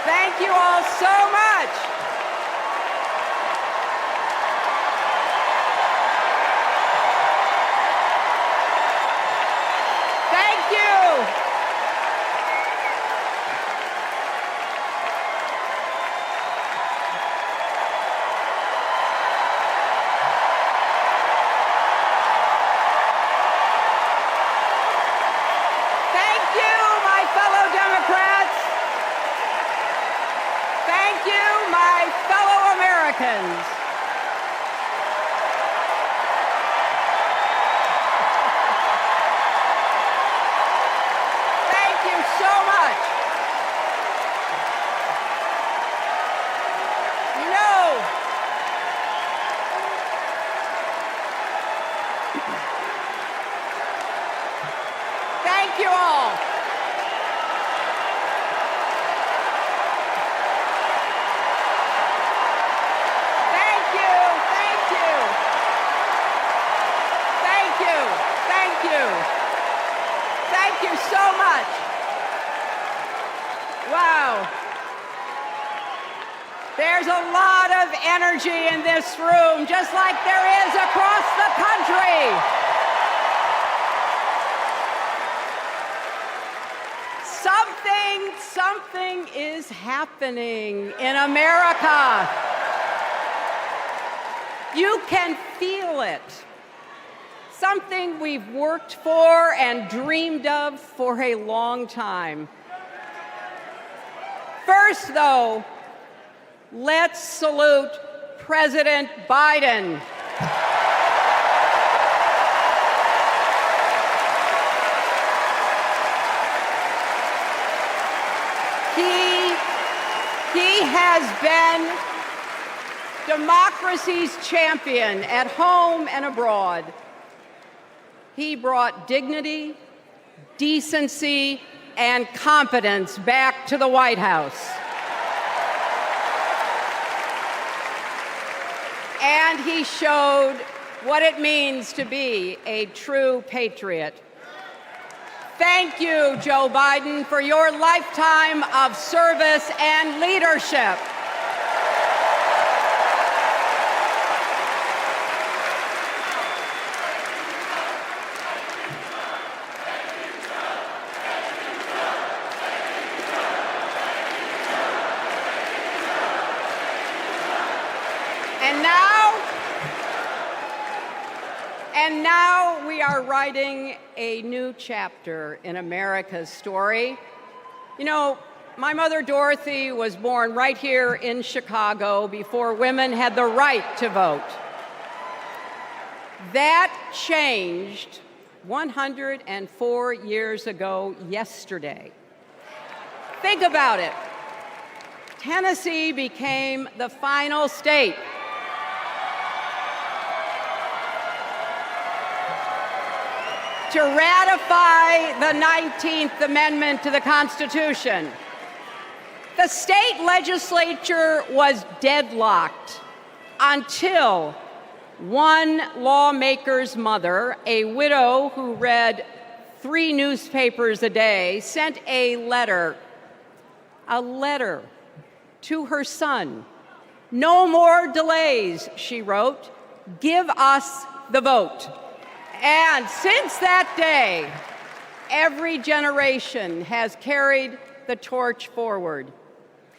Thank you all so much. Thank you. Thank you, my fellow Democrats. Thank you, my fellow Americans. Thank you so much. You know, thank you all. Thank you, thank you. Thank you, thank you. Thank you so much. Wow. There's a lot of energy in this room, just like there is across the country. Something is happening in America. You can feel it. Something we've worked for and dreamed of for a long time. First, though, let's salute President Biden. He has been democracy's champion at home and abroad. He brought dignity, decency, and competence back to the White House. And he showed what it means to be a true patriot. Thank you, Joe Biden, for your lifetime of service and leadership. And now we are writing a new chapter in America's story. You know, my mother Dorothy was born right here in Chicago before women had the right to vote. That changed 104 years ago yesterday. Think about it. Tennessee became the final state to ratify the 19th Amendment to the Constitution. The state legislature was deadlocked until one lawmaker's mother, a widow who read 3 newspapers a day, sent a letter to her son. "No more delays," she wrote. "Give us the vote." And since that day, every generation has carried the torch forward.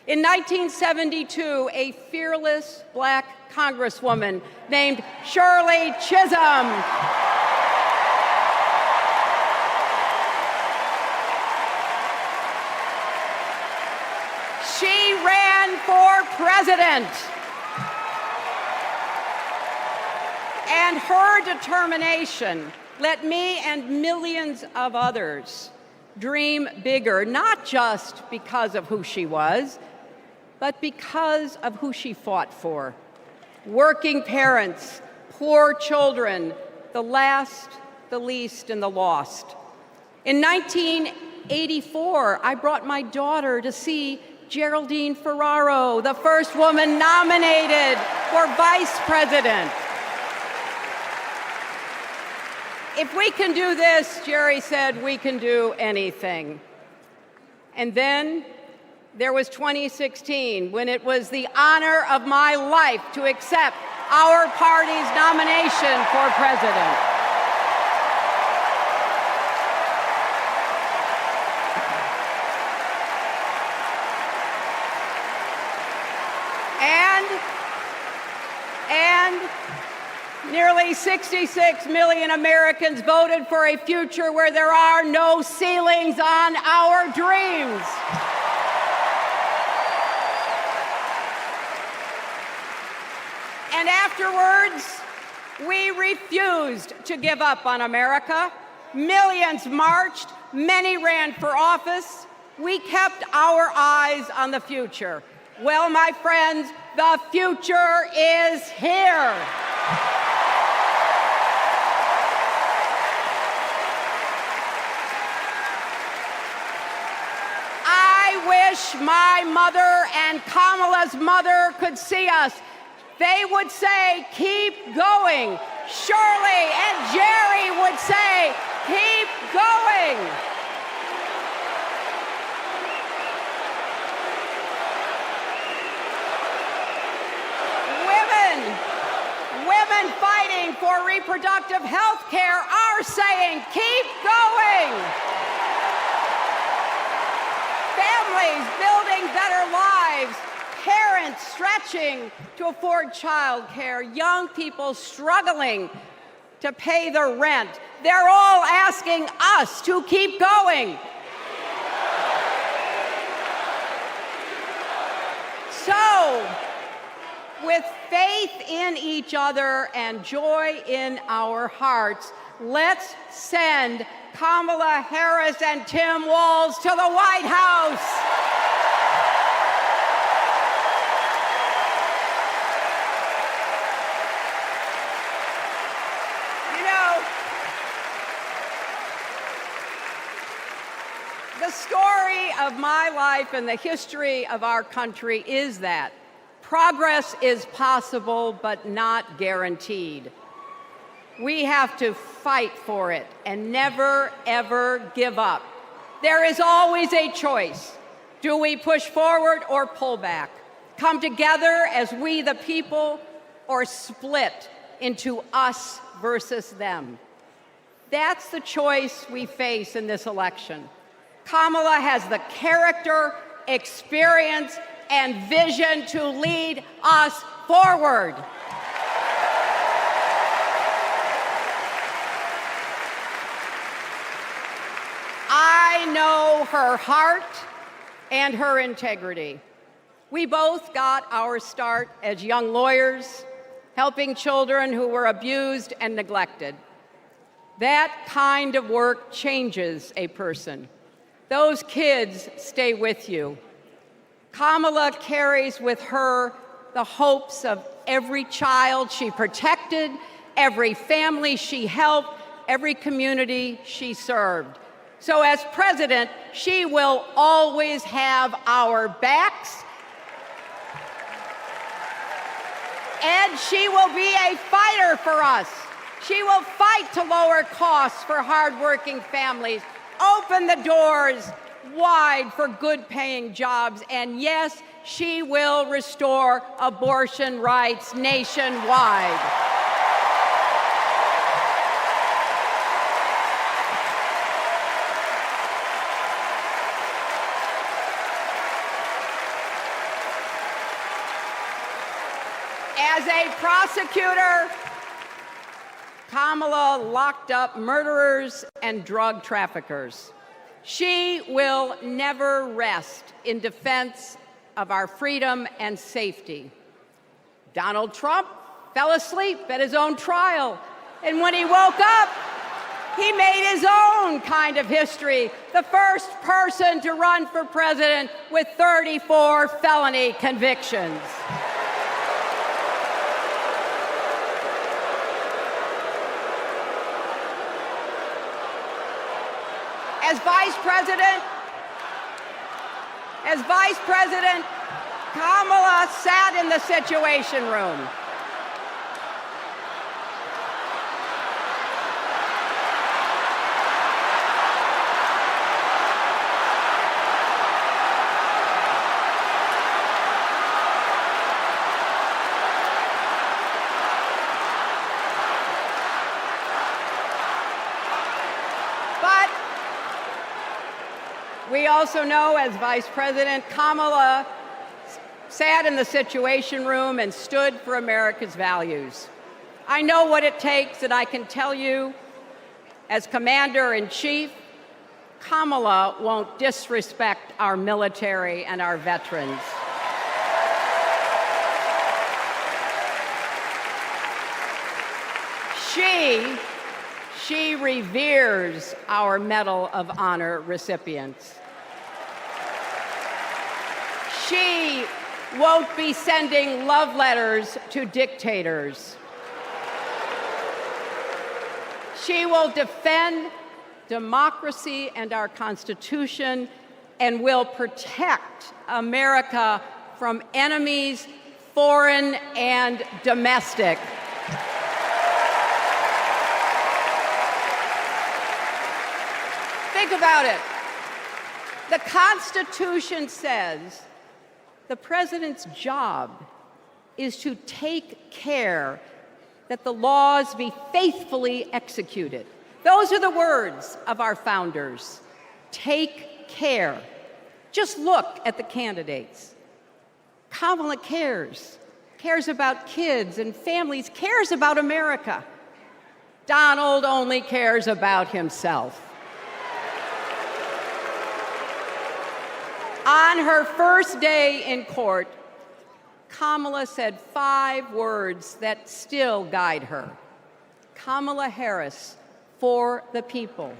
In 1972, a fearless black congresswoman named Shirley Chisholm she ran for president. And her determination let me and millions of others dream bigger, not just because of who she was, but because of who she fought for. Working parents, poor children, the last, the least, and the lost. In 1984, I brought my daughter to see Geraldine Ferraro, the first woman nominated for vice president. If we can do this, Jerry said, we can do anything. And then There was 2016, when it was the honor of my life to accept our party's nomination for president. And nearly 66 million Americans voted for a future where there are no ceilings on our dreams. And afterwards, we refused to give up on America. Millions marched, many ran for office. We kept our eyes on the future. Well, my friends, the future is here. I wish my mother and Kamala's mother could see us. They would say, keep going. Shirley and Jerry would say, keep going. Women fighting for reproductive health care are saying, keep going. Families building better lives. Parents stretching to afford child care, young people struggling to pay the rent. They're all asking us to keep going. So, with faith in each other and joy in our hearts, let's send Kamala Harris and Tim Walz to the White House. The story of my life and the history of our country is that progress is possible but not guaranteed. We have to fight for it and never, ever give up. There is always a choice. Do we push forward or pull back? Come together as we the people, or split into us versus them? That's the choice we face in this election. Kamala has the character, experience, and vision to lead us forward. I know her heart and her integrity. We both got our start as young lawyers, helping children who were abused and neglected. That kind of work changes a person. Those kids stay with you. Kamala carries with her the hopes of every child she protected, every family she helped, every community she served. So as president, she will always have our backs, and she will be a fighter for us. She will fight to lower costs for hardworking families, open the doors wide for good-paying jobs, and yes, she will restore abortion rights nationwide. As a prosecutor, Kamala locked up murderers and drug traffickers. She will never rest in defense of our freedom and safety. Donald Trump fell asleep at his own trial, and when he woke up, he made his own kind of history, the first person to run for president with 34 felony convictions. As Vice President, Kamala sat in the Situation Room. also know, as Vice President, Kamala sat in the Situation Room and stood for America's values. I know what it takes, and I can tell you, as Commander-in-Chief, Kamala won't disrespect our military and our veterans. She reveres our Medal of Honor recipients. She won't be sending love letters to dictators. She will defend democracy and our Constitution and will protect America from enemies, foreign and domestic. Think about it. The Constitution says the president's job is to take care that the laws be faithfully executed. Those are the words of our founders. Take care. Just look at the candidates. Kamala cares about kids and families, cares about America. Donald only cares about himself. On her first day in court, Kamala said 5 words that still guide her. Kamala Harris, for the people.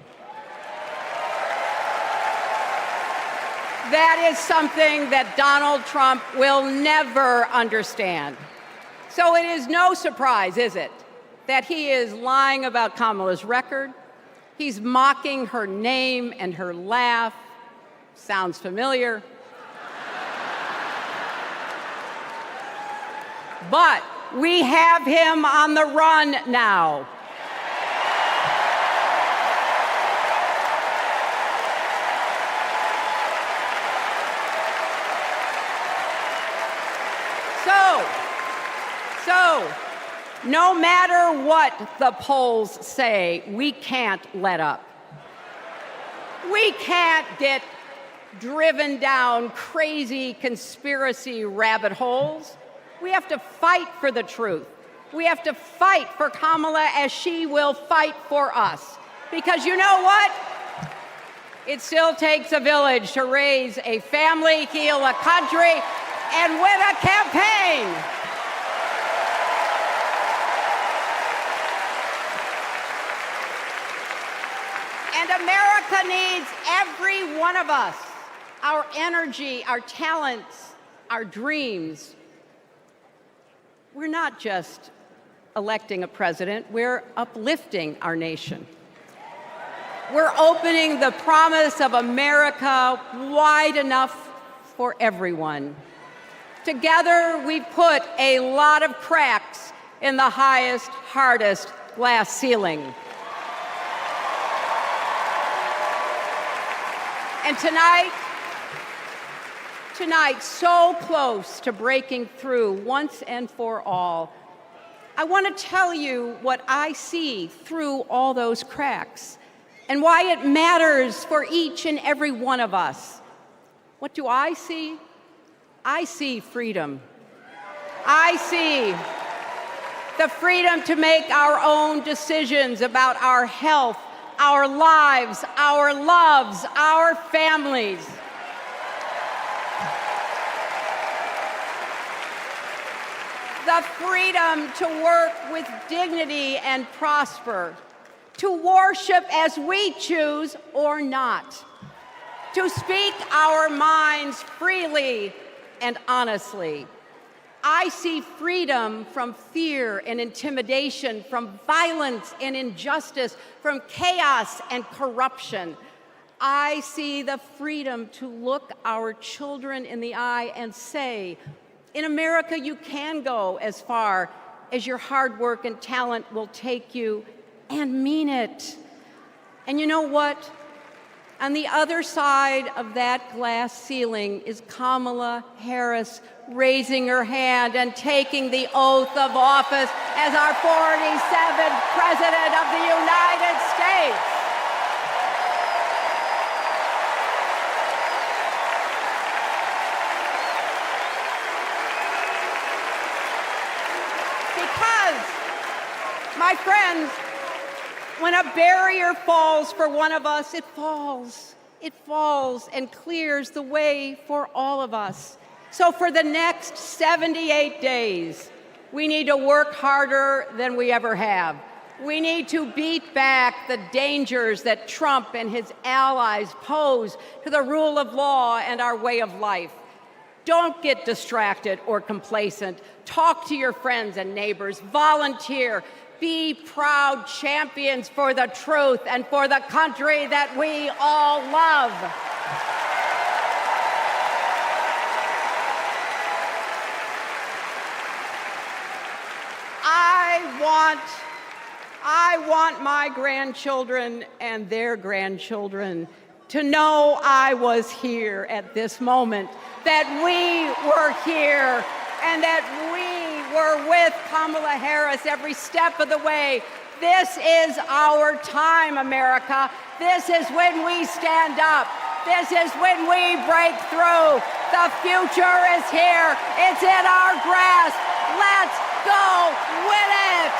That is something that Donald Trump will never understand. So it is no surprise, is it, that he is lying about Kamala's record. He's mocking her name and her laugh. Sounds familiar. But we have him on the run now. So, no matter what the polls say, we can't let up. We can't get driven down crazy conspiracy rabbit holes. We have to fight for the truth. We have to fight for Kamala as she will fight for us. Because you know what? It still takes a village to raise a family, heal a country, and win a campaign. And America needs every one of us, our energy, our talents, our dreams. We're not just electing a president, we're uplifting our nation. We're opening the promise of America wide enough for everyone. Together, we put a lot of cracks in the highest, hardest glass ceiling. And tonight, so close to breaking through once and for all, I want to tell you what I see through all those cracks and why it matters for each and every one of us. What do I see? I see freedom. I see the freedom to make our own decisions about our health, our lives, our loves, our families. The freedom to work with dignity and prosper, to worship as we choose or not, to speak our minds freely and honestly. I see freedom from fear and intimidation, from violence and injustice, from chaos and corruption. I see the freedom to look our children in the eye and say, in America, you can go as far as your hard work and talent will take you, and mean it. And you know what? On the other side of that glass ceiling is Kamala Harris raising her hand and taking the oath of office as our 47th President of the United States. Because, my friends, when a barrier falls for one of us, it falls. It falls and clears the way for all of us. So for the next 78 days, we need to work harder than we ever have. We need to beat back the dangers that Trump and his allies pose to the rule of law and our way of life. Don't get distracted or complacent. Talk to your friends and neighbors. Volunteer. Be proud champions for the truth and for the country that we all love. I want my grandchildren and their grandchildren to know I was here at this moment, that we were here, and that we were with Kamala Harris every step of the way. This is our time, America. This is when we stand up. This is when we break through. The future is here. It's in our grasp. Let's go win it.